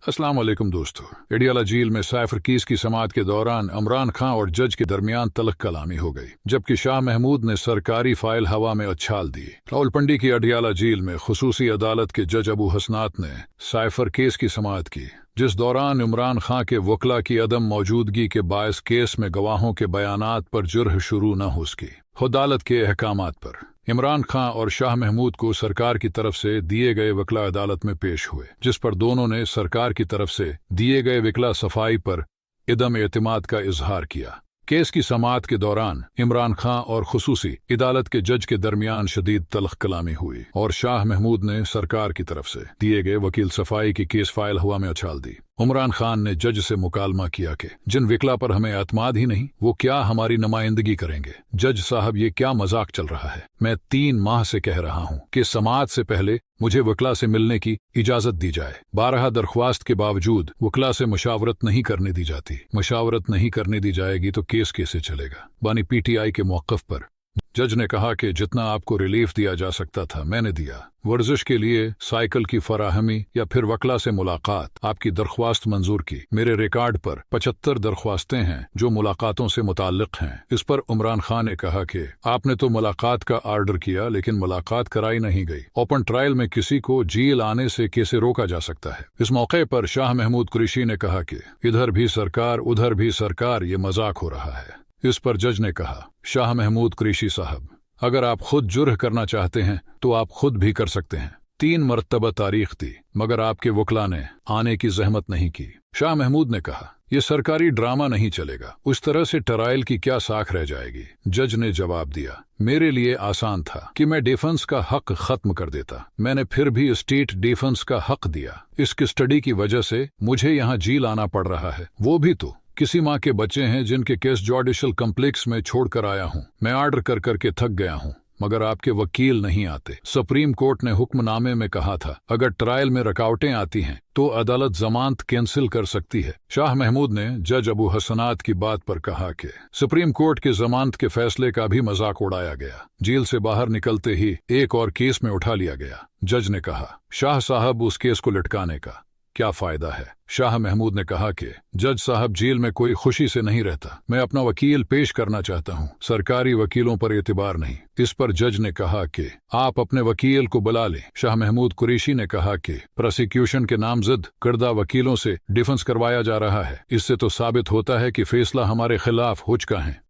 अस्सलाम वालेकुम दोस्तों। एडियाला झील में साइफर केस की समाअत के दौरान इमरान खान और जज के दरमियान तलख कलामी हो गई, जबकि शाह महमूद ने सरकारी फाइल हवा में उछाल दी। रावलपिंडी की एडियाला झील में खुसूसी अदालत के जज अबू हसनात ने साइफर केस की समाअत की, जिस दौरान इमरान खान के वकला की अदम मौजूदगी के बायस केस में गवाहों के बयानात पर जुर्ह शुरू न हो सकी। अदालत के अहकामात पर इमरान खान और शाह महमूद को सरकार की तरफ से दिए गए वकला अदालत में पेश हुए, जिस पर दोनों ने सरकार की तरफ से दिए गए वकला सफाई पर इदम एतमाद का इजहार किया। केस की समाअत के दौरान इमरान खान और खुसूसी अदालत के जज के दरमियान शदीद तलख कलामी हुई और शाह महमूद ने सरकार की तरफ से दिए गए वकील सफाई की केस फाइल हवा में उछाल दी। इमरान खान ने जज से मुकालमा किया कि जिन वकला पर हमें एतमाद ही नहीं, वो क्या हमारी नुमाइंदगी करेंगे। जज साहब, ये क्या मजाक चल रहा है? मैं 3 माह से कह रहा हूँ कि समाअत से पहले मुझे वकला से मिलने की इजाजत दी जाए। 12 दरख्वास्त के बावजूद वकला से मुशावरत नहीं करने दी जाती। मुशावरत नहीं करने दी जाएगी तो केस कैसे चलेगा? बानी PTI के मौक़िफ़ पर जज ने कहा कि जितना आपको रिलीफ दिया जा सकता था मैंने दिया। वर्जिश के लिए साइकिल की फराहमी या फिर वकला से मुलाकात, आपकी दरख्वास्त मंजूर की। मेरे रिकॉर्ड पर 75 दरख्वास्तें हैं जो मुलाकातों से मुताल्लिक हैं। इस पर इमरान खान ने कहा कि आपने तो मुलाकात का आर्डर किया, लेकिन मुलाकात कराई नहीं गई। ओपन ट्रायल में किसी को जेल आने से कैसे रोका जा सकता है? इस मौके पर शाह महमूद कुरैशी ने कहा कि इधर भी सरकार उधर भी सरकार, ये मजाक हो रहा है। इस पर जज ने कहा, शाह महमूद कुरैशी साहब, अगर आप खुद जुर्ह करना चाहते हैं तो आप खुद भी कर सकते हैं। 3 मरतबा तारीख दी, मगर आपके वकला ने आने की जहमत नहीं की। शाह महमूद ने कहा, यह सरकारी ड्रामा नहीं चलेगा। उस तरह से ट्रायल की क्या साख रह जाएगी? जज ने जवाब दिया, मेरे लिए आसान था कि मैं डिफेंस का हक खत्म कर देता। मैंने फिर भी स्टेट डिफेंस का हक दिया। इस कस्टडी की वजह से मुझे यहाँ जेल आना पड़ रहा है, वो भी तो किसी माँ के बच्चे हैं जिनके केस जुडिशल कम्प्लेक्स में छोड़कर आया हूँ। मैं आर्डर कर करके थक गया हूँ, मगर आपके वकील नहीं आते। सुप्रीम कोर्ट ने हुक्मनामे में कहा था, अगर ट्रायल में रुकावटें आती हैं तो अदालत जमानत कैंसिल कर सकती है। शाह महमूद ने जज अबू हसनात की बात पर कहा कि सुप्रीम कोर्ट के जमानत के फैसले का भी मजाक उड़ाया गया। जेल से बाहर निकलते ही एक और केस में उठा लिया गया। जज ने कहा, शाह साहब, उस केस को लटकाने का क्या फायदा है? शाह महमूद ने कहा कि जज साहब, जेल में कोई खुशी से नहीं रहता। मैं अपना वकील पेश करना चाहता हूँ, सरकारी वकीलों पर एतबार नहीं। इस पर जज ने कहा कि आप अपने वकील को बुला लें। शाह महमूद कुरैशी ने कहा कि प्रोसिक्यूशन के नामजद करदा वकीलों से डिफेंस करवाया जा रहा है। इससे तो साबित होता है कि फैसला हमारे खिलाफ हो चुका है।